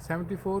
74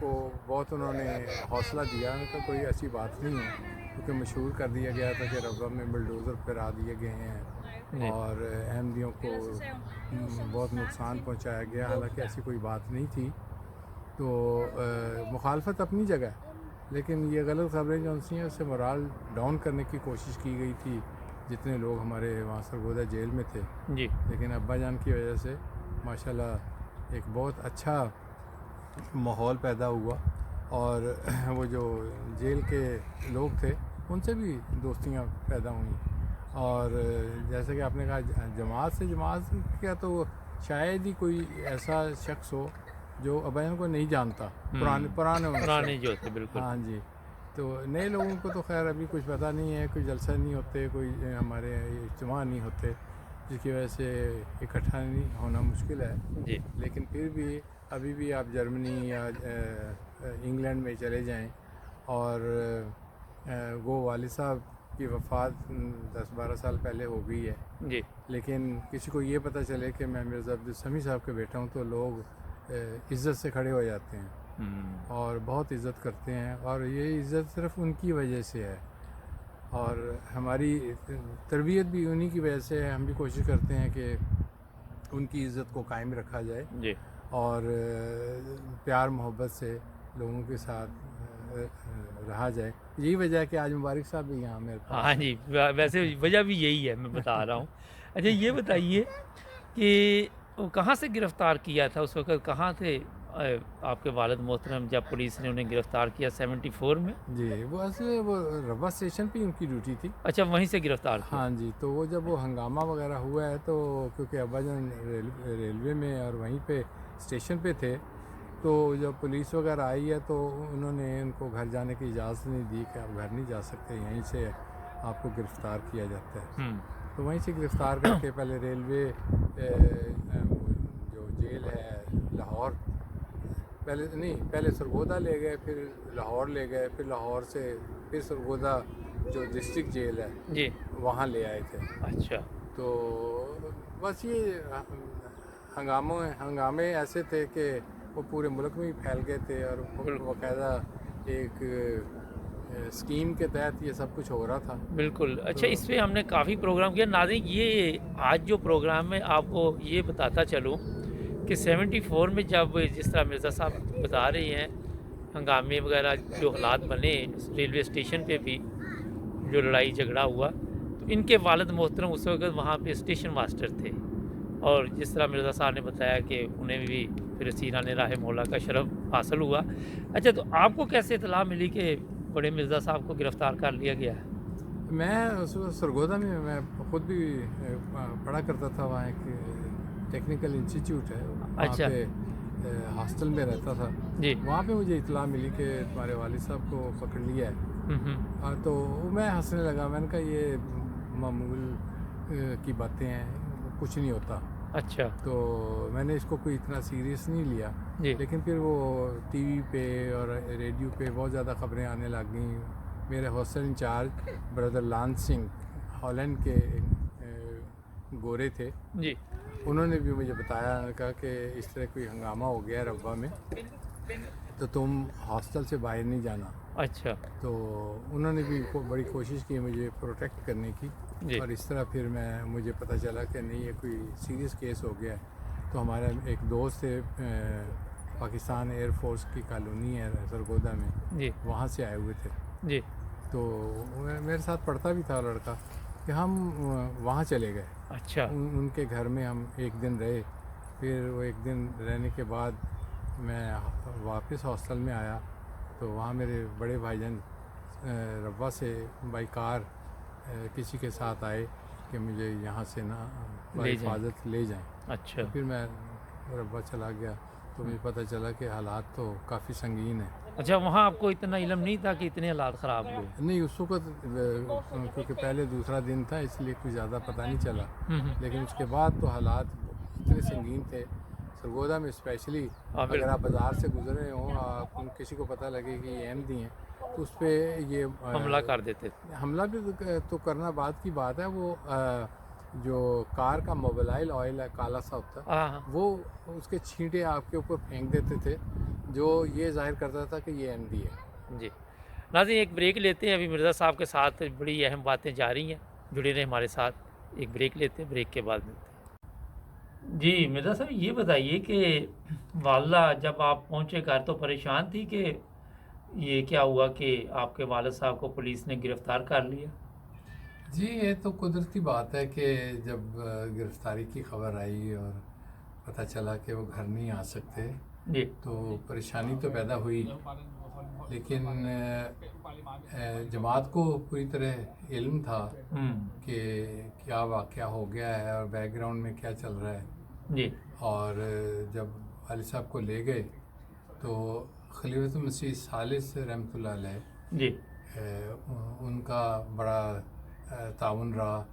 کو بہت انہوں نے حوصلہ دیا. ان کا کوئی ایسی بات نہیں ہے کیونکہ مشہور کر دیا گیا تھا کہ ربوہ میں بلڈوزر پھرا دیے گئے ہیں اور احمدیوں کو بہت نقصان پہنچایا گیا. حالانکہ ایسی کوئی بات نہیں تھی. تو مخالفت اپنی جگہ ہے لیکن یہ غلط خبریں جو سی ہیں اس سے مورال ڈاؤن کرنے کی کوشش کی گئی تھی جتنے لوگ ہمارے وہاں سرگودا جیل میں تھے. جی لیکن ابا جان کی وجہ سے ماشاءاللہ ایک بہت اچھا ماحول پیدا ہوا اور وہ جو جیل کے لوگ تھے ان سے بھی دوستیاں پیدا ہوئیں. اور جیسا کہ آپ نے کہا جماعت کیا تو شاید ہی کوئی ایسا شخص ہو جو ابا جان کو نہیں جانتا. پرانے جو تھے بالکل. ہاں جی. تو نئے لوگوں کو تو خیر ابھی کچھ پتہ نہیں ہے. کوئی جلسہ نہیں ہوتے, کوئی ہمارے اجتماع نہیں ہوتے جس کی وجہ سے اکٹھا نہیں ہونا مشکل ہے. جی لیکن پھر بھی ابھی بھی آپ جرمنی یا انگلینڈ میں چلے جائیں اور وہ والد صاحب کی وفات 10-12 سال پہلے ہو گئی ہے. جی لیکن کسی کو یہ پتہ چلے کہ میں مرزا عبدالسمیع صاحب کے بیٹا ہوں تو لوگ عزت سے کھڑے ہو جاتے ہیں اور بہت عزت کرتے ہیں. اور یہ عزت صرف ان کی وجہ سے ہے اور ہماری تربیت بھی انہی کی وجہ سے ہے. ہم بھی کوشش کرتے ہیں کہ ان کی عزت کو قائم رکھا جائے جی اور پیار محبت سے لوگوں کے ساتھ رہا جائے. یہی وجہ ہے کہ آج مبارک صاحب بھی یہاں میرے پاس. ہاں جی ویسے وجہ بھی یہی ہے میں بتا رہا ہوں. اچھا یہ بتائیے کہ وہ کہاں سے گرفتار کیا تھا اس وقت, کہاں تھے آپ کے والد محترم جب پولیس نے انہیں گرفتار کیا 74 میں؟ جی وہ اصل وہ ربوہ اسٹیشن پہ ان کی ڈیوٹی تھی. اچھا وہیں سے گرفتار کیا. ہاں جی. تو وہ جب وہ ہنگامہ وغیرہ ہوا ہے تو کیونکہ ابا جان ریلوے میں اور وہیں پہ اسٹیشن پہ تھے تو جب پولیس وغیرہ آئی ہے تو انہوں نے ان کو گھر جانے کی اجازت نہیں دی کہ آپ گھر نہیں جا سکتے, یہیں سے آپ کو گرفتار کیا جاتا ہے. تو وہیں سے گرفتار کر کے پہلے ریلوے جو جیل ہے لاہور, پہلے سرگودا لے گئے, پھر لاہور لے گئے, پھر لاہور سے پھر سرگودا جو ڈسٹرکٹ جیل ہے جی وہاں لے آئے تھے. اچھا تو بس یہ ہنگامے ایسے تھے کہ وہ پورے ملک میں ہی پھیل گئے تھے اور باقاعدہ ایک اسکیم کے تحت یہ سب کچھ ہو رہا تھا. بالکل. اچھا اس پہ ہم نے کافی پروگرام کیا. ناظرین یہ آج جو پروگرام ہے آپ کو یہ بتاتا چلوں کہ 74 میں جب جس طرح مرزا صاحب بتا رہے ہیں ہنگامے وغیرہ جو حالات بنے ریلوے اسٹیشن پہ بھی جو لڑائی جھگڑا ہوا تو ان کے والد محترم اس وقت وہاں پہ اسٹیشن ماسٹر تھے اور جس طرح مرزا صاحب نے بتایا کہ انہیں بھی پھر سینہ رحمہ اللہ کا شرف حاصل ہوا. اچھا تو آپ کو کیسے اطلاع ملی کہ بڑے مرزا صاحب کو گرفتار کر لیا گیا ہے؟ میں اس وقت سرگودا میں خود بھی پڑھا کرتا تھا. وہاں ایک ٹیکنیکل انسٹیٹیوٹ ہے وہاں اچھا پہ ہاسٹل میں رہتا تھا. جی وہاں پہ مجھے اطلاع ملی کہ تمہارے والد صاحب کو پکڑ لیا ہے. تو میں ہنسنے لگا. میں نے کہا یہ معمول کی باتیں ہیں, کچھ نہیں ہوتا. اچھا تو میں نے اس کو کوئی اتنا سیریس نہیں لیا. جی لیکن پھر وہ ٹی وی پہ اور ریڈیو پہ بہت زیادہ خبریں آنے لگ گئیں. میرے ہاسٹل انچارج بردر لان سنگھ ہالینڈ کے گورے تھے, جی انہوں نے بھی مجھے بتایا, کہا کہ اس طرح کوئی ہنگامہ ہو گیا ہے ربوہ میں تو تم ہاسٹل سے باہر نہیں جانا. اچھا تو انہوں نے بھی بڑی کوشش کی مجھے پروٹیکٹ کرنے کی. جی اور اس طرح پھر مجھے پتہ چلا کہ نہیں یہ کوئی سیریس کیس ہو گیا ہے. تو ہمارا ایک دوست ہے پاکستان ایئر فورس کی کالونی ہے سرگودا میں, جی وہاں سے آئے ہوئے تھے. جی تو میرے ساتھ پڑھتا بھی تھا لڑکا, کہ ہم وہاں چلے گئے. اچھا ان کے گھر میں ہم ایک دن رہے. پھر وہ ایک دن رہنے کے بعد میں واپس ہاسٹل میں آیا تو وہاں میرے بڑے بھائی جان ربوہ سے بائی کار کسی کے ساتھ آئے کہ مجھے یہاں سے نا حفاظت لے جائیں. اچھا پھر میں ربوہ چلا گیا تو مجھے پتہ چلا کہ حالات تو کافی سنگین ہیں. اچھا وہاں آپ کو اتنا علم نہیں تھا کہ اتنے حالات خراب ہوئے؟ نہیں اس وقت کیونکہ پہلے دوسرا دن تھا اس لیے کچھ زیادہ پتہ نہیں چلا. لیکن اس کے بعد تو حالات اتنے سنگین تھے سرگودا میں اسپیشلی. اگر آپ بازار سے گزرے ہوں, آپ کسی کو پتہ لگے کہ یہ احمدی ہیں تو اس پہ یہ حملہ کر دیتے تھے. حملہ بھی تو کرنا بعد کی بات ہے. وہ جو کار کا موبائل آئل ہے کالا سا ہوتا ہے وہ اس کے چھینٹے آپ کے اوپر پھینک دیتے تھے جو یہ ظاہر کرتا تھا کہ یہ احمدی ہے۔ جی ناظرین ایک بریک لیتے ہیں، ابھی مرزا صاحب کے ساتھ بڑی اہم باتیں جاری ہیں، جڑے رہیں ہمارے ساتھ، ایک بریک لیتے ہیں، بریک کے بعد ملتے ہیں۔ جی مرزا صاحب یہ بتائیے کہ والدہ جب آپ پہنچے گھر تو پریشان تھی کہ یہ کیا ہوا کہ آپ کے والد صاحب کو پولیس نے گرفتار کر لیا؟ جی یہ تو قدرتی بات ہے کہ جب گرفتاری کی خبر آئی اور پتہ چلا کہ وہ گھر نہیں آ سکتے جی تو پریشانی تو پیدا ہوئی، لیکن جماعت کو پوری طرح علم تھا کہ کیا واقعہ ہو گیا ہے اور بیک گراؤنڈ میں کیا چل رہا ہے۔ جی اور جب والد صاحب کو لے گئے تو خلیفۃ المسیح ثالث رحمۃ اللہ علیہ جی ان کا بڑا تعاون رہا،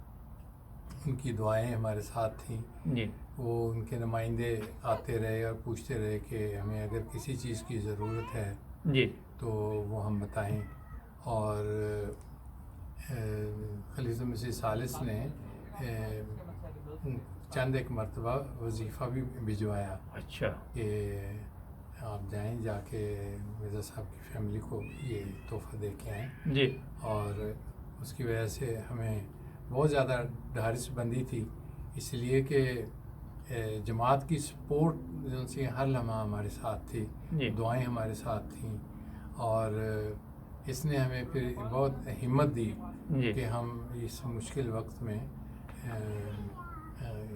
ان کی دعائیں ہمارے ساتھ تھیں، جی وہ ان کے نمائندے آتے رہے اور پوچھتے رہے کہ ہمیں اگر کسی چیز کی ضرورت ہے جی تو وہ ہم بتائیں، اور خلیفۃ المسیح ثالث نے چند ایک مرتبہ وظیفہ بھی بھجوایا اچھا کہ آپ جائیں، جا کے مرزا صاحب کی فیملی کو یہ تحفہ دے کے آئیں، جی اور اس کی وجہ سے ہمیں بہت زیادہ ڈھارس بندی تھی، اس لیے کہ جماعت کی سپورٹ جو سی ہر لمحہ ہمارے ساتھ تھی، جی دعائیں ہمارے ساتھ تھیں، اور اس نے ہمیں پھر بہت ہمت دی جی کہ ہم اس مشکل وقت میں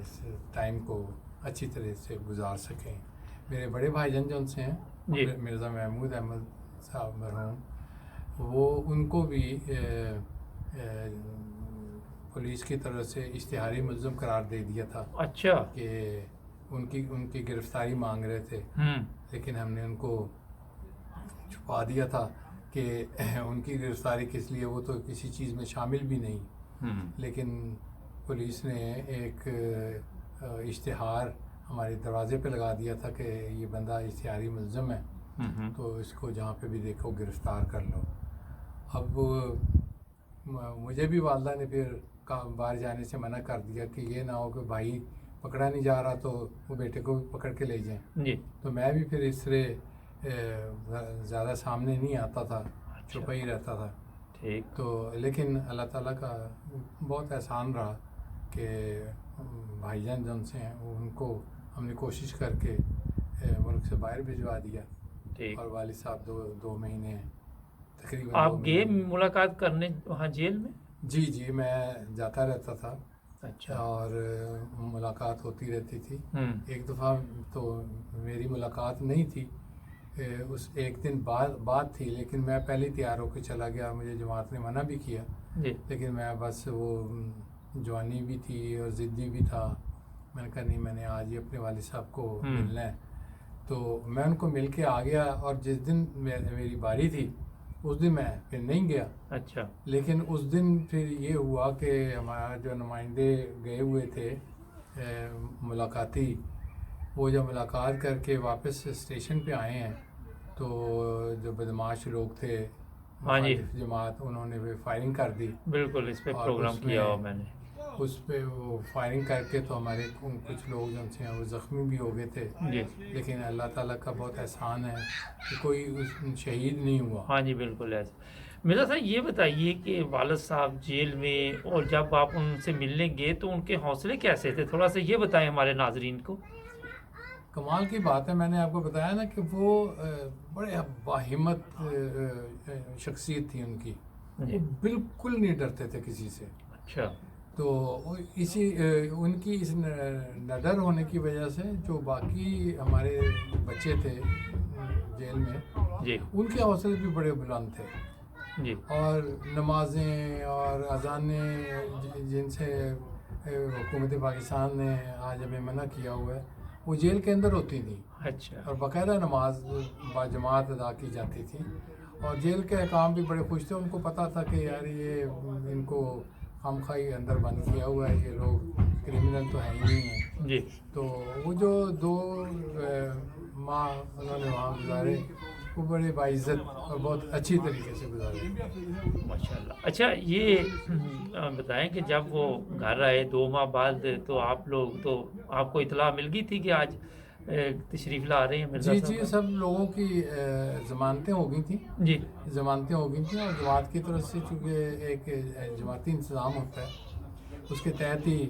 اس ٹائم کو اچھی طرح سے گزار سکیں۔ میرے بڑے بھائی جان جو سے ہیں جی مرزا محمود احمد صاحب مرحوم، وہ ان کو بھی پولیس کی طرف سے اشتہاری ملزم قرار دے دیا تھا اچھا کہ ان کی گرفتاری مانگ رہے تھے، لیکن ہم نے ان کو چھپا دیا تھا کہ ان کی گرفتاری کس لیے، وہ تو کسی چیز میں شامل بھی نہیں، لیکن پولیس نے ایک اشتہار ہمارے دروازے پہ لگا دیا تھا کہ یہ بندہ اشتہاری ملزم ہے، تو اس کو جہاں پہ بھی دیکھو گرفتار کر لو۔ اب مجھے بھی والدہ نے پھر باہر جانے سے منع کر دیا کہ یہ نہ ہو کہ بھائی پکڑا نہیں جا رہا تو وہ بیٹے کو پکڑ کے لے جائیں، جی تو میں بھی پھر اس طرح زیادہ سامنے نہیں آتا تھا، چھپا ہی رہتا تھا۔ ٹھیک تو لیکن اللہ تعالیٰ کا بہت احسان رہا کہ بھائی جان جن سے ہیں ان کو ہم نے کوشش کر کے ملک سے باہر بھجوا دیا، ٹھیک اور والد صاحب دو مہینے تقریباً آپ 2 گئے مہینے ملاقات کرنے وہاں جیل میں؟ جی میں جاتا رہتا تھا اچھا اور ملاقات ہوتی رہتی تھی۔ ایک دفعہ تو میری ملاقات نہیں تھی، اس ایک دن بعد تھی، لیکن میں پہلے ہی تیار ہو کے چلا گیا، مجھے جماعت نے منع بھی کیا، جی لیکن میں بس وہ جوانی بھی تھی اور ضدی بھی تھا، میں نے کہا نہیں میں نے آج ہی اپنے والد صاحب کو ملنا ہے، تو میں ان کو مل کے آ گیا، اور جس دن میری باری تھی اس دن میں پھر نہیں گیا، اچھا لیکن اس دن پھر یہ ہوا کہ ہمارا جو نمائندے گئے ہوئے تھے ملاقاتی، وہ جب ملاقات کر کے واپس اسٹیشن پہ آئے ہیں تو جو بدماش لوگ تھے ہاں جی مخالف جماعت، انہوں نے بھی فائرنگ کر دی، بالکل اس پہ اور پروگرام اس کیا میں ہوا میں نے۔ اس پہ وہ فائرنگ کر کے تو ہمارے کچھ لوگ جو ہیں وہ زخمی بھی ہو گئے تھے، جی لیکن اللہ تعالیٰ کا بہت احسان ہے کہ کوئی شہید نہیں ہوا۔ ہاں جی بالکل ایسے۔ مرزا صاحب یہ بتائیے کہ والد صاحب جیل میں، اور جب آپ ان سے ملنے گئے تو ان کے حوصلے کیسے تھے، تھوڑا سا یہ بتائیں ہمارے ناظرین کو۔ کمال کی بات ہے، میں نے آپ کو بتایا نا کہ وہ بڑے باہمت شخصیت تھی ان کی، وہ بالکل نہیں ڈرتے تھے کسی سے، اچھا تو ان کی اس نڈر ہونے کی وجہ سے جو باقی ہمارے بچے تھے جیل میں، جی ان کے حوصلے بھی بڑے بلند تھے، جی اور نمازیں اور اذانیں جن سے حکومت پاکستان نے آج ہمیں منع کیا ہوا ہے، وہ جیل کے اندر ہوتی تھیں، اچھا اور باقاعدہ نماز باجماعت ادا کی جاتی تھی، اور جیل کے حکام بھی بڑے خوش تھے، ان کو پتہ تھا کہ یار یہ ان کو خامخواہی اندر بند کیا ہوا ہے، یہ لوگ کرمنل تو ہے ہی نہیں ہیں، جی تو وہ جو 2 ماہ انہوں نے وہاں گزارے وہ بڑے باعزت اور بہت اچھی طریقے سے گزارے۔ ماشاء اللہ۔ اچھا یہ بتائیں کہ جب وہ گھر آئے 2 ماہ بعد، تو آپ لوگ، تو آپ کو اطلاع مل گئی تھی کہ آج تشریف لا رہے ہیں مرزا جی صاحب؟ جی، سب لوگوں کی ضمانتیں ہو گئی تھیں، جی ضمانتیں ہو گئی تھیں، اور جماعت کی طرف سے چونکہ ایک جماعتی انتظام ہوتا ہے، اس کے تحت ہی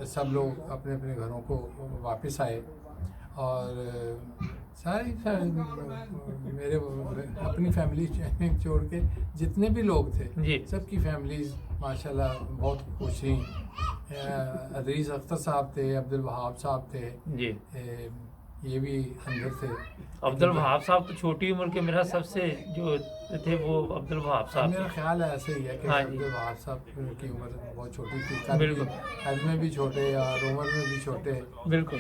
سب لوگ اپنے اپنے گھروں کو واپس آئے، اور سارے میرے اپنی فیملی چھوڑ کے جتنے بھی لوگ تھے جی سب کی فیملیز ماشاءاللہ بہت خوش تھیں۔ ادریس اختر صاحب تھے، عبدالوہاب صاحب تھے، جی یہ بھی اندر تھے۔ عبدالوہاب صاحب تو چھوٹی عمر کے میرا سب سے جو تھے وہ عبدالوہاب صاحب میرا تھے۔ خیال ہے ایسے ہی ہے کہ ہاں جی عبدالوہاب صاحب کی عمر بہت چھوٹی تھی، قد بالکل میں بھی چھوٹے اور عمر میں بھی چھوٹے، بالکل۔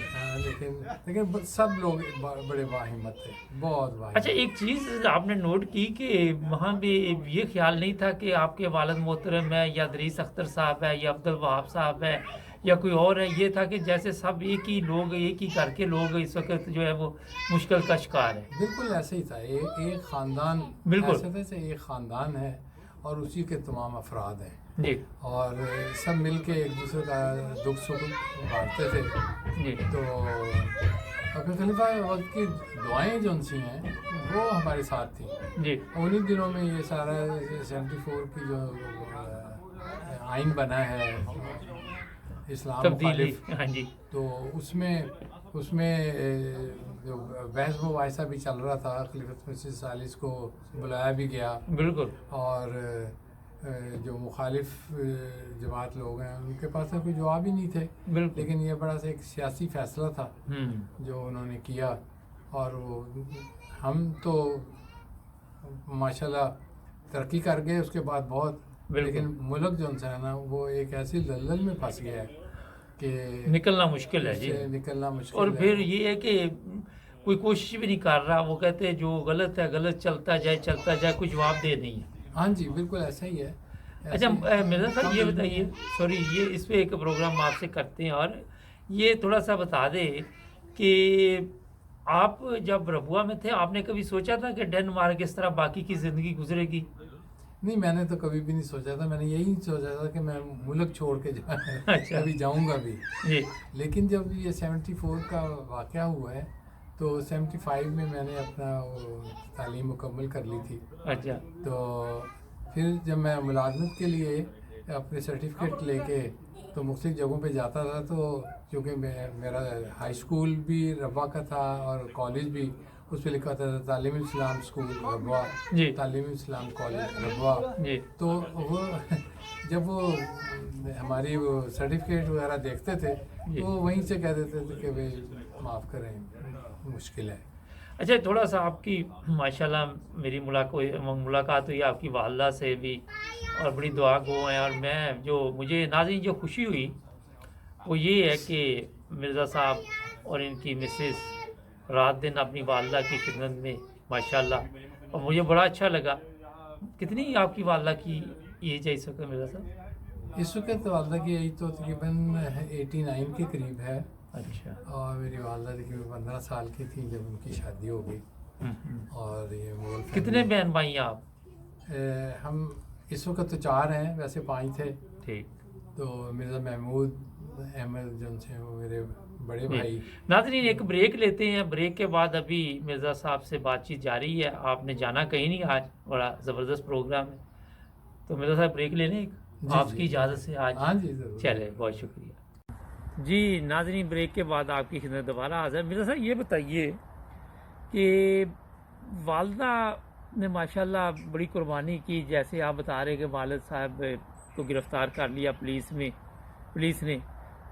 لیکن سب لوگ بڑے باہمت تھے، بہت باہمت۔ اچھا ایک چیز آپ نے نوٹ کی کہ وہاں بھی یہ خیال نہیں تھا کہ آپ کے والد محترم ہے یا ادریس اختر صاحب ہے یا عبدالوہاب صاحب ہے یا کوئی اور ہے، یہ تھا کہ جیسے سب ایک ہی لوگ، ایک ہی گھر کے لوگ اس وقت جو ہے وہ مشکل کا شکار ہے؟ بالکل ایسے ہی تھا، ایک خاندان، بالکل ایسے تھے ایک خاندان ہے اور اسی کے تمام افراد ہیں، جی اور سب مل کے ایک دوسرے کا دکھ سکھ بانٹتے تھے۔ جی تو اپنے خلیفہ وقت کی دعائیں جو ان سی ہیں وہ ہمارے ساتھ تھیں۔ جی انہی دنوں میں یہ سارا 74 کی جو آئین بنا ہے اسلام تبدیلی، مخالف، ہاں جی تو اس میں جو بحث مباحثہ بھی چل رہا تھا، خلیفۃ مسیح ثالث کو بلایا بھی گیا، بالکل اور جو مخالف جماعت لوگ ہیں ان کے پاس کوئی جواب ہی نہیں تھے، بالکل لیکن یہ بڑا سا ایک سیاسی فیصلہ تھا ہوں جو انہوں نے کیا، اور وہ ہم تو ماشاءاللہ ترقی کر گئے اس کے بعد بہت، بالکل لیکن ملک جو ہے نا وہ ایک ایسی دلدل میں پھنس گیا ہے کہ نکلنا مشکل ہے اس جی، سے نکلنا مشکل اور ہے۔ پھر یہ ہے کہ کوئی کوشش بھی نہیں کر رہا، وہ کہتے ہیں جو غلط ہے غلط، چلتا جائے، کوئی جواب دہ نہیں ہے۔ ہاں جی بالکل ایسا ہی ہے۔ اچھا مرزا صاحب یہ بتائیے، سوری یہ اس پہ ایک پروگرام آپ سے کرتے ہیں، اور یہ تھوڑا سا بتا دیں کہ آپ جب ربوہ میں تھے آپ نے کبھی سوچا تھا کہ ڈنمارک اس طرح باقی کی زندگی گزرے گی؟ نہیں، میں نے تو کبھی بھی نہیں سوچا تھا، میں نے یہی سوچا تھا کہ میں ملک چھوڑ کے اچھا کبھی جاؤں گا بھی، جی لیکن جب یہ 74 کا واقعہ ہوا ہے تو 75 میں نے اپنا تعلیم مکمل کر لی تھی، اچھا تو پھر جب میں ملازمت کے لیے اپنے سرٹیفکیٹ لے کے تو مختلف جگہوں پہ جاتا تھا، تو کیونکہ میرا ہائی اسکول بھی ربوہ کا تھا اور کالج بھی اس پہ لکھا تھا تعلیم اسلام اسکول ربوہ، جی تعلیم اسلام کالج ربوہ، جی تو وہ جب وہ ہماری وہ سرٹیفکیٹ وغیرہ دیکھتے تھے جی تو وہیں سے کہہ دیتے تھے کہ بھائی معاف کریں، مشکل ہے۔ اچھا تھوڑا سا آپ کی ماشاءاللہ میری ملاقات ہوئی آپ کی والدہ سے بھی، اور بڑی دعا گو ہیں، اور میں جو مجھے ناظرین جو خوشی ہوئی وہ یہ ہے کہ مرزا صاحب اور ان کی مسز رات دن اپنی والدہ کی خدمت میں ماشاءاللہ، اور مجھے بڑا اچھا لگا۔ کتنی آپ کی والدہ کی ایج ہے اس وقت مرزا صاحب؟ اس وقت والدہ کی ایج تو تقریباً 89 کے قریب ہے، اچھا اور میری والدہ تقریباً 15 سال کی تھیں جب ان کی شادی ہو گئی، اور یہ مغل کتنے بہن بھائی ہیں آپ؟ ہم اس وقت تو 4 ہیں، ویسے 5 تھے، ٹھیک تو مرزا محمود احمد جو سے وہ میرے بڑے بھائی۔ ناظرین ایک بریک لیتے ہیں، بریک کے بعد ابھی مرزا صاحب سے بات چیت جاری ہے، آپ نے جانا کہیں نہیں، آج بڑا زبردست پروگرام ہے، تو مرزا صاحب بریک لے لیں آپ کی اجازت سے آج؟ ہاں جی ضرور۔ چلے بہت شکریہ جی۔ ناظرین بریک کے بعد آپ کی خدمت دوبارہ حاضر۔ مرزا صاحب یہ بتائیے کہ والدہ نے ماشاءاللہ بڑی قربانی کی، جیسے آپ بتا رہے کہ والد صاحب کو گرفتار کر لیا پولیس نے،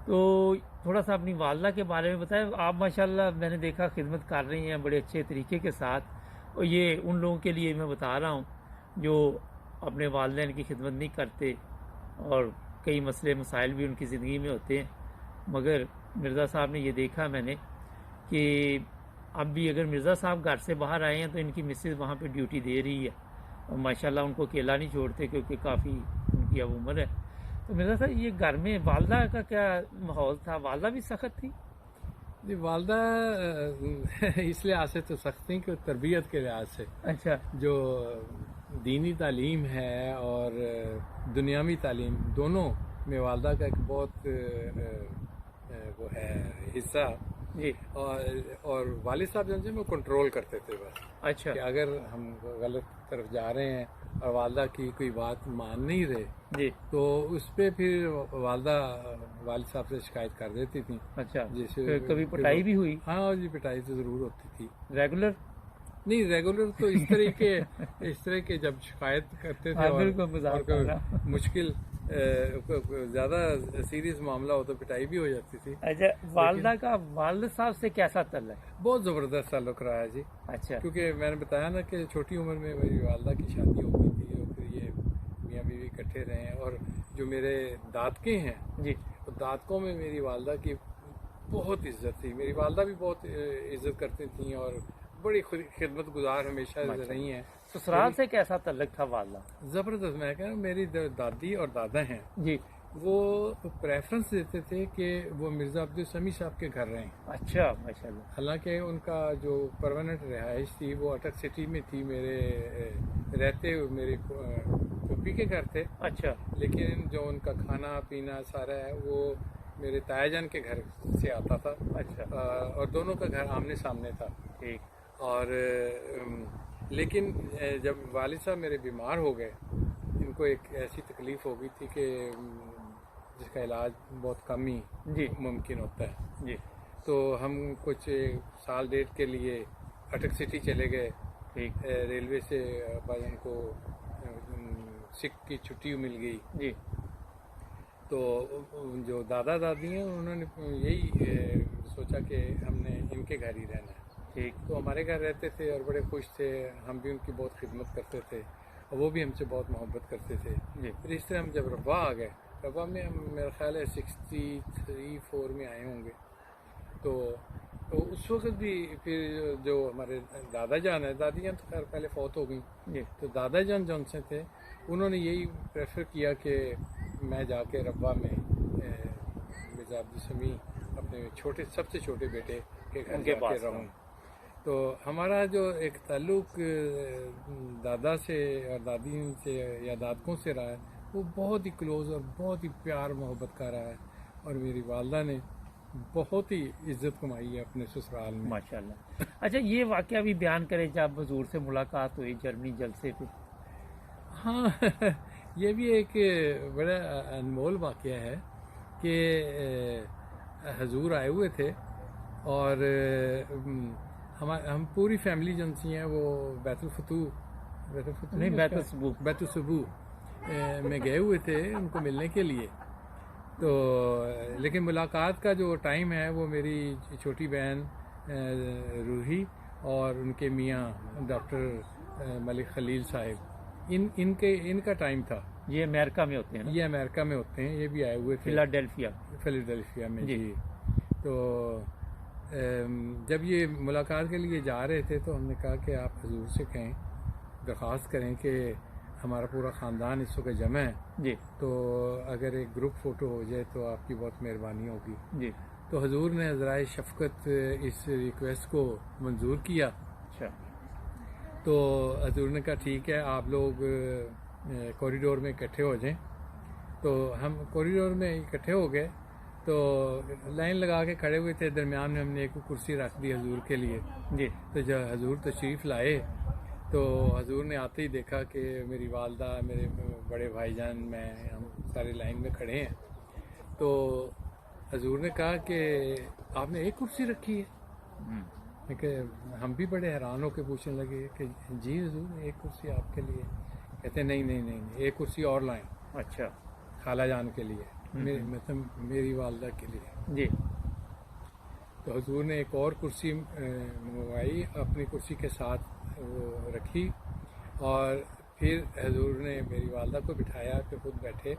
تو تھوڑا سا اپنی والدہ کے بارے میں بتائیں۔ آپ ماشاءاللہ میں نے دیکھا خدمت کر رہی ہیں بڑے اچھے طریقے کے ساتھ، اور یہ ان لوگوں کے لیے میں بتا رہا ہوں جو اپنے والدین کی خدمت نہیں کرتے، اور کئی مسئلے مسائل بھی ان کی زندگی میں ہوتے ہیں، مگر مرزا صاحب نے یہ دیکھا میں نے کہ اب بھی اگر مرزا صاحب گھر سے باہر آئے ہیں تو ان کی مسز وہاں پہ ڈیوٹی دے رہی ہے، اور ماشاءاللہ ان کو اکیلا نہیں چھوڑتے کیونکہ کافی ان کی اب عمر ہے۔ تو مرزا صاحب یہ گھر میں والدہ کا کیا ماحول تھا؟ والدہ بھی سخت تھی؟ جی والدہ اس لحاظ سے تو سخت تھیں کہ تربیت کے لحاظ سے اچھا جو دینی تعلیم ہے اور دنیاوی تعلیم دونوں میں والدہ کا ایک بہت وہ ہے حصہ، جی اور والد صاحب جو وہ کنٹرول کرتے تھے بس اچھا کہ اگر ہم غلط طرف جا رہے ہیں اور والدہ کی کوئی بات مان نہیں رہے جی تو اس پہ پھر والدہ والد صاحب سے شکایت کر دیتی تھیں. اچھا جیسے پھر کبھی پٹائی بھی ہوئی ہاں جی پٹائی تو ضرور ہوتی تھی. ریگولر؟ نہیں ریگولر تو اس طرح کے جب شکایت کرتے تھے اور کوئی مشکل زیادہ سیریس معاملہ ہو تو پٹائی بھی ہو جاتی تھی. اچھا والدہ کا والد صاحب سے کیسا تعلق ہے؟ بہت زبردست تعلق رہا ہے جی. اچھا کیونکہ میں نے بتایا نا کہ چھوٹی عمر میں میری والدہ کی شادی ہو گئی تھی اور پھر یہ میاں بیوی اکٹھے رہے ہیں. اور جو میرے دادکے ہیں جی دادکوں میں میری والدہ کی بہت عزت تھی. میری والدہ بھی بہت عزت کرتی تھیں اور بڑی خدمت گزار ہمیشہ رہی ہیں. سسرال سے کیسا تعلق تھا والدہ؟ زبردست. میں کہہ رہا ہوں میری دادی اور دادا ہیں جی وہ پریفرنس دیتے تھے کہ وہ مرزا عبدالسمیع صاحب کے گھر رہیں. اچھا ماشاء اللہ. حالانکہ ان کا جو پرماننٹ رہائش تھی وہ اٹک سٹی میں تھی. میرے رہتے میرے پھوپھی کے گھر تھے. اچھا لیکن جو ان کا کھانا پینا سارا ہے وہ میرے تایا جان کے گھر سے آتا تھا. اچھا اور دونوں کا گھر آمنے سامنے تھا. ٹھیک. اور لیکن جب والد صاحب میرے بیمار ہو گئے ان کو ایک ایسی تکلیف ہو گئی تھی کہ جس کا علاج بہت کم ہی جی ممکن ہوتا ہے. جی تو ہم کچھ سال ڈیڑھ کے لیے اٹک سٹی چلے گئے. ٹھیک. ریلوے سے بھائی ان کو سکھ کی چھٹی مل گئی. جی تو جو دادا دادی ہیں انہوں نے یہی سوچا کہ ہم نے ان کے گھر ہی رہنا ہے. ٹھیک. تو ہمارے گھر رہتے تھے اور بڑے خوش تھے. ہم بھی ان کی بہت خدمت کرتے تھے اور وہ بھی ہم سے بہت محبت کرتے تھے. جی پھر اس طرح ہم جب ربا آ گئے ربا میں ہم میرا خیال ہے 63-64 میں آئے ہوں گے. تو اس وقت بھی پھر جو ہمارے دادا جان ہیں دادی جان تو خیر پہلے فوت ہو گئیں. جی تو دادا جان جون سے تھے انہوں نے یہی پریفر کیا کہ میں جا کے ربا میں مرزا عبدالسمیع اپنے سب سے چھوٹے بیٹے کے گھر جا کے رہوں. تو ہمارا جو ایک تعلق دادا سے اور دادی سے یا دادکوں سے رہا ہے وہ بہت ہی کلوز اور بہت ہی پیار محبت کا رہا ہے. اور میری والدہ نے بہت ہی عزت کمائی ہے اپنے سسرال میں. ماشاء اللہ. اچھا یہ واقعہ بھی بیان کریں جب حضور سے ملاقات ہوئی جرمنی جلسے پہ. ہاں یہ بھی ایک بڑا انمول واقعہ ہے کہ حضور آئے ہوئے تھے اور ہم پوری فیملی جن سی ہیں وہ بیت الصبو میں گئے ہوئے تھے ان کو ملنے کے لیے. تو لیکن ملاقات کا جو ٹائم ہے وہ میری چھوٹی بہن روحی اور ان کے میاں ڈاکٹر ملک خلیل صاحب ان کا ٹائم تھا. یہ امریکہ میں ہوتے ہیں نا؟ یہ امریکہ میں ہوتے ہیں. یہ بھی آئے ہوئے تھے فیلاڈیلفیا میں. جی تو جب یہ ملاقات کے لیے جا رہے تھے تو ہم نے کہا کہ آپ حضور سے کہیں درخواست کریں کہ ہمارا پورا خاندان اس وقت جمع ہے. جی تو اگر ایک گروپ فوٹو ہو جائے تو آپ کی بہت مہربانی ہوگی. جی تو حضور نے عذرائے شفقت اس ریکویسٹ کو منظور کیا. اچھا. تو حضور نے کہا ٹھیک ہے آپ لوگ کوریڈور میں اکٹھے ہو جائیں. تو ہم کوریڈور میں اکٹھے ہو گئے تو لائن لگا کے کھڑے ہوئے تھے. درمیان میں ہم نے ایک کرسی رکھ دی حضور کے لیے. جی تو جب حضور تشریف لائے تو حضور نے آتے ہی دیکھا کہ میری والدہ میرے بڑے بھائی جان میں ہم سارے لائن میں کھڑے ہیں. تو حضور نے کہا کہ آپ نے ایک کرسی رکھی ہے. کہ ہم بھی بڑے حیران ہو کے پوچھنے لگے کہ جی حضور ایک کرسی آپ کے لیے. کہتے نہیں ایک کرسی اور لائیں. اچھا. خالہ جان کے لیے مطلب میری والدہ کے لیے. جی. تو حضور نے ایک اور کرسی منگوائی اپنی کرسی کے ساتھ وہ رکھی اور پھر حضور نے میری والدہ کو بٹھایا کہ خود بیٹھے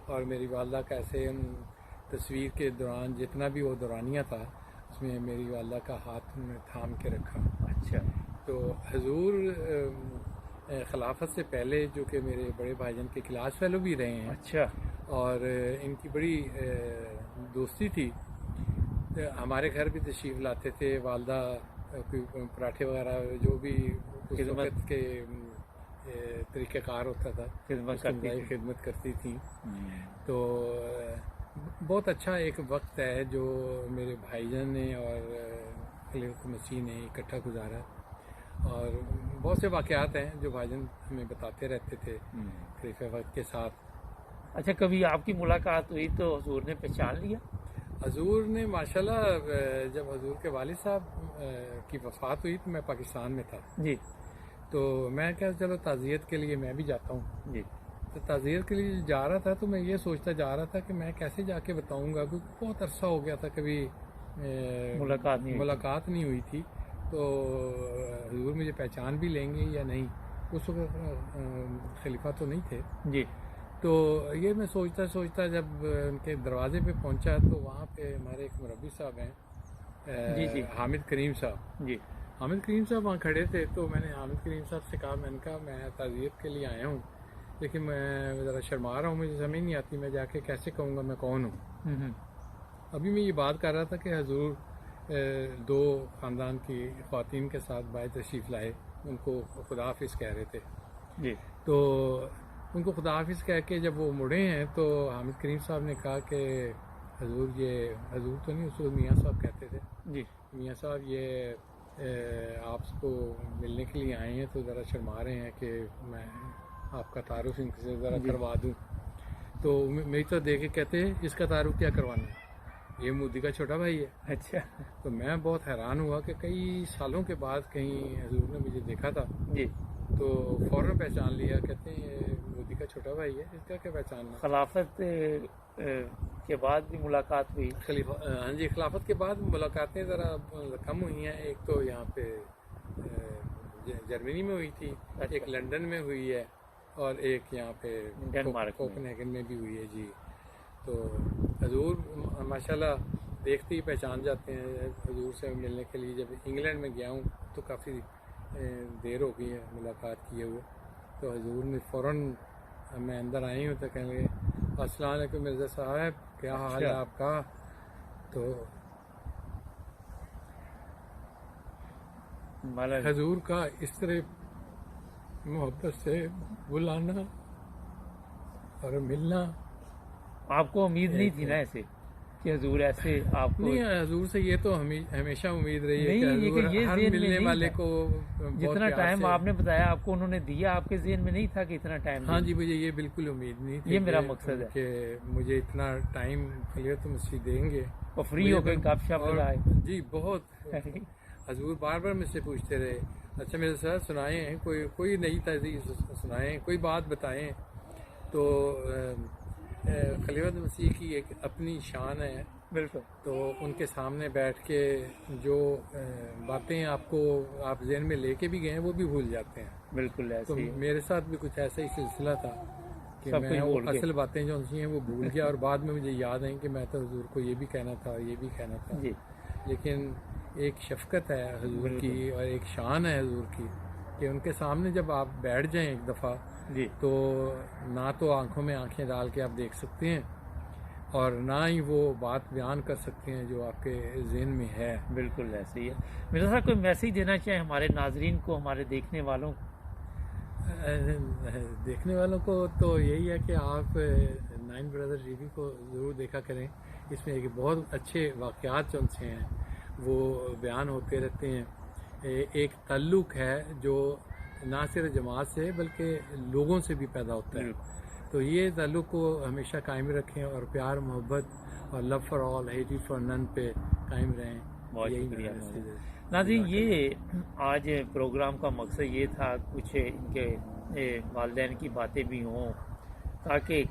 اور میری والدہ کا ایسے ان تصویر کے دوران جتنا بھی وہ دورانیہ تھا اس میں میری والدہ کا ہاتھ میں تھام کے رکھا. اچھا. تو حضور خلافت سے پہلے جو کہ میرے بڑے بھائی جان کے کلاس فیلو بھی رہے ہیں. اچھا. اور ان کی بڑی دوستی تھی. ہمارے گھر بھی تشریف لاتے تھے. والدہ پراٹھے وغیرہ جو بھی اس وقت کے طریقہ کار ہوتا تھا خدمت کرتی تھیں. تو بہت اچھا ایک وقت ہے جو میرے بھائی جان نے اور خلیفۃ مسیح نے اکٹھا گزارا، اور بہت سے واقعات ہیں جو بھائی جان ہمیں بتاتے رہتے تھے خلیفہ وقت کے ساتھ۔ اچھا، کبھی آپ کی ملاقات ہوئی تو حضور نے پہچان لیا؟ حضور نے ماشاءاللہ جب حضور کے والد صاحب کی وفات ہوئی تو میں پاکستان میں تھا، جی تو میں کہا چلو تعزیت کے لیے میں بھی جاتا ہوں۔ جی تو تعزیت کے لیے جا رہا تھا تو میں یہ سوچتا جا رہا تھا کہ میں کیسے جا کے بتاؤں گا، کیونکہ بہت عرصہ ہو گیا تھا کبھی ملاقات نہیں ہوئی تھی، تو حضور مجھے پہچان بھی لیں گے یا نہیں، اس وقت خلیفہ تو نہیں تھے۔ جی تو یہ میں سوچتا جب ان کے دروازے پہ پہنچا تو وہاں پہ ہمارے ایک مربی صاحب ہیں، جی حامد کریم صاحب۔ جی حامد کریم صاحب وہاں کھڑے تھے، تو میں نے حامد کریم صاحب سے کہا، میں نے کہا میں تعزیت کے لیے آیا ہوں، لیکن میں ذرا شرما رہا ہوں، مجھے سمجھ نہیں آتی میں جا کے کیسے کہوں گا میں کون ہوں۔ ابھی میں یہ بات کر رہا تھا کہ حضور دو خاندان کی خواتین کے ساتھ باہر تشریف لائے، ان کو خدا حافظ کہہ رہے تھے۔ جی تو ان کو خدا حافظ کہہ کے جب وہ مڑے ہیں تو حامد کریم صاحب نے کہا کہ حضور تو نہیں، اس کو میاں صاحب کہتے تھے، جی میاں صاحب یہ آپ کو ملنے کے لیے آئے ہیں تو ذرا شرما رہے ہیں کہ میں آپ کا تعارف ان سے ذرا کروا دوں۔ تو میری تو دیکھ کے کہتے ہیں اس کا تعارف کیا کروانا ہے، یہ مودی کا چھوٹا بھائی ہے۔ اچھا تو میں بہت حیران ہوا کہ کئی سالوں کے بعد کہیں حضور نے مجھے دیکھا تھا، جی تو فوراً پہچان لیا، کہتے ہیں یہ مودی کا چھوٹا بھائی ہے، اس کا کیا پہچاننا۔ خلافت کے بعد بھی ملاقات ہوئی؟ ہاں جی، خلافت کے بعد ملاقاتیں ذرا کم ہوئی ہیں، ایک تو یہاں پہ جرمنی میں ہوئی تھی، ایک لندن میں ہوئی ہے، اور ایک یہاں پہ کوپن ہیگن میں بھی ہوئی ہے۔ جی، تو حضور ماشاءاللہ دیکھتے ہی پہچان جاتے ہیں۔ حضور سے ملنے کے لیے جب انگلینڈ میں گیا ہوں تو کافی دیر ہو گئی ہے ملاقات کیے ہوئے، تو حضور نے فوراً میں اندر آئی ہوں تو کہنے لگے السلام علیکم مرزا صاحب، کیا حال ہے آپ کا؟ تو حضور کا اس طرح محبت سے بلانا اور ملنا، آپ کو امید نہیں تھی نا ایسے کہ حضور ایسے آپ کو؟ نہیں، حضور سے یہ تو ہمیشہ امید رہی ہے کہ حضور ہر ملنے والے کو جتنا ٹائم آپ نے بتایا آپ کو انہوں نے دیا، آپ کے ذہن میں نہیں تھا کہ اتنا ٹائم؟ ہاں جی، مجھے یہ بالکل امید نہیں تھی، یہ میرا مقصد ہے کہ مجھے اتنا ٹائم خلیفۃ مسیح دیں گے اور فری ہو کے گپ شپ لگائے۔ جی بہت، حضور بار بار مجھ سے پوچھتے رہے اچھا میرے ساتھ سنائیں، کوئی نئی تحریر سنائیں، کوئی بات بتائیں۔ تو خلیفۃ مسیح کی ایک اپنی شان ہے، بالکل، تو ان کے سامنے بیٹھ کے جو باتیں آپ ذہن میں لے کے بھی گئے ہیں وہ بھی بھول جاتے ہیں۔ بالکل تو ایسے ہی میرے ساتھ بھی کچھ ایسا ہی سلسلہ تھا کہ سب میں کچھ اصل باتیں جو ہیں وہ بھول گیا، اور بعد میں مجھے یاد آئیں کہ میں تو حضور کو یہ بھی کہنا تھا، یہ بھی کہنا تھا۔ جی، لیکن ایک شفقت ہے حضور کی اور ایک شان ہے حضور کی کہ ان کے سامنے جب آپ بیٹھ جائیں ایک دفعہ، جی، تو نہ تو آنکھوں میں آنکھیں ڈال کے آپ دیکھ سکتے ہیں اور نہ ہی وہ بات بیان کر سکتے ہیں جو آپ کے ذہن میں ہے۔ بالکل ایسے ہی ہے۔ مرزا صاحب کوئی میسیج دینا چاہیں ہمارے ناظرین کو، ہمارے دیکھنے والوں کو؟ دیکھنے والوں کو تو یہی ہے کہ آپ 9 بردر ٹی وی کو ضرور دیکھا کریں، اس میں ایک بہت اچھے واقعات جو سے ہیں وہ بیان ہوتے رہتے ہیں۔ ایک تعلق ہے جو نہ صرف جماعت سے بلکہ لوگوں سے بھی پیدا ہوتا ہے، تو یہ تعلق کو ہمیشہ قائم رکھیں اور پیار محبت اور love for all hate for none پہ قائم رہیں۔ بہت شکریہ ناظرین، یہ آج پروگرام کا مقصد یہ تھا کچھ ان کے والدین کی باتیں بھی ہوں، تاکہ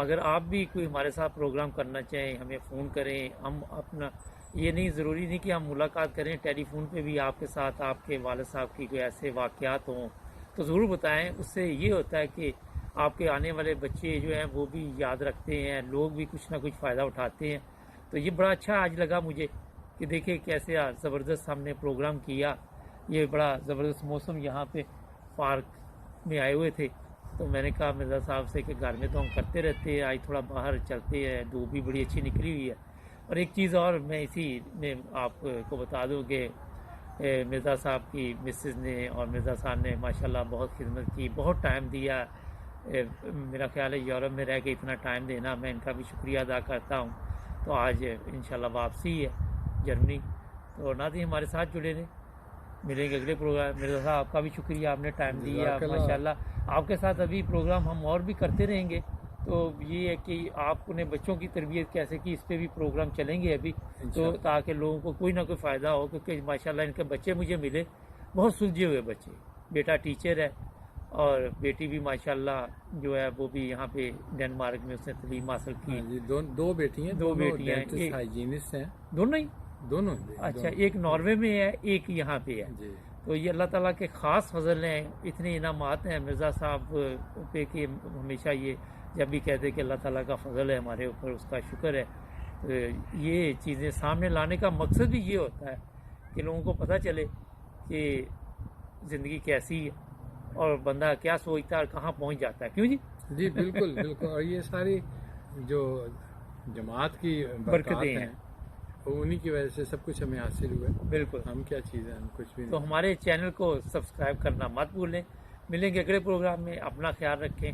اگر آپ بھی کوئی ہمارے ساتھ پروگرام کرنا چاہیں ہمیں فون کریں، ہم اپنا یہ نہیں ضروری نہیں کہ ہم ملاقات کریں، ٹیلی فون پہ بھی آپ کے ساتھ آپ کے والد صاحب کی کوئی ایسے واقعات ہوں تو ضرور بتائیں۔ اس سے یہ ہوتا ہے کہ آپ کے آنے والے بچے جو ہیں وہ بھی یاد رکھتے ہیں، لوگ بھی کچھ نہ کچھ فائدہ اٹھاتے ہیں۔ تو یہ بڑا اچھا آج لگا مجھے کہ دیکھیں کیسے زبردست ہم نے پروگرام کیا، یہ بڑا زبردست موسم، یہاں پہ پارک میں آئے ہوئے تھے تو میں نے کہا مرزا صاحب سے کہ گھر میں تو ہم کرتے رہتے ہیں، آج تھوڑا باہر چلتے ہیں، دھوپ بھی بڑی اچھی نکلی ہوئی ہے۔ اور ایک چیز اور میں اسی میں آپ کو بتا دوں کہ مرزا صاحب کی مسز نے اور مرزا صاحب نے ماشاءاللہ بہت خدمت کی، بہت ٹائم دیا، میرا خیال ہے یورپ میں رہ کے اتنا ٹائم دینا، میں ان کا بھی شکریہ ادا کرتا ہوں. تو آج انشاءاللہ واپسی ہے جرمنی. تو ناظرین ہمارے ساتھ جڑے رہے، ملیں گے اگلے پروگرام. مرزا صاحب آپ کا بھی شکریہ، آپ نے ٹائم دیا. جزاک اللہ. ماشاءاللہ آپ کے ساتھ ابھی پروگرام ہم اور بھی کرتے رہیں گے. تو یہ ہے کہ آپ نے بچوں کی تربیت کیسے کی، اس پہ بھی پروگرام چلیں گے ابھی، تو انشاءاللہ. تاکہ لوگوں کو کوئی نہ کوئی فائدہ ہو. کیونکہ ماشاءاللہ ان کے بچے مجھے ملے بہت سلجھے ہوئے بچے. بیٹا ٹیچر ہے اور بیٹی بھی ماشاءاللہ جو ہے وہ بھی یہاں پہ ڈنمارک میں اس نے تعلیم حاصل کی. ہاں جی، دو بیٹی ہیں. دو بیٹیاں ہیں. ڈینٹسٹ ہائیجینسٹ ہیں دونوں ہی؟ دونوں. اچھا، ایک ناروے میں ہے، ایک یہاں پہ ہے. جی تو یہ اللہ تعالیٰ کے خاص فضل ہیں، اتنے انعامات ہیں مرزا صاحب پہ کہ ہمیشہ یہ جب بھی کہتے کہ اللہ تعالیٰ کا فضل ہے ہمارے اوپر، اس کا شکر ہے. تو یہ چیزیں سامنے لانے کا مقصد بھی یہ ہوتا ہے کہ لوگوں کو پتہ چلے کہ زندگی کیسی ہے اور بندہ کیا سوچتا ہے اور کہاں پہنچ جاتا ہے. کیوں جی؟ جی بالکل بالکل. اور یہ ساری جو جماعت کی برکتیں ہیں، انہی کی وجہ سے سب کچھ ہمیں حاصل ہوا ہے. بالکل. ہم کیا چیز ہیں، ہم کچھ بھی تو نہیں. ہمارے چینل کو سبسکرائب کرنا مت بھولیں. ملیں گے اگلے پروگرام میں. اپنا خیال رکھیں.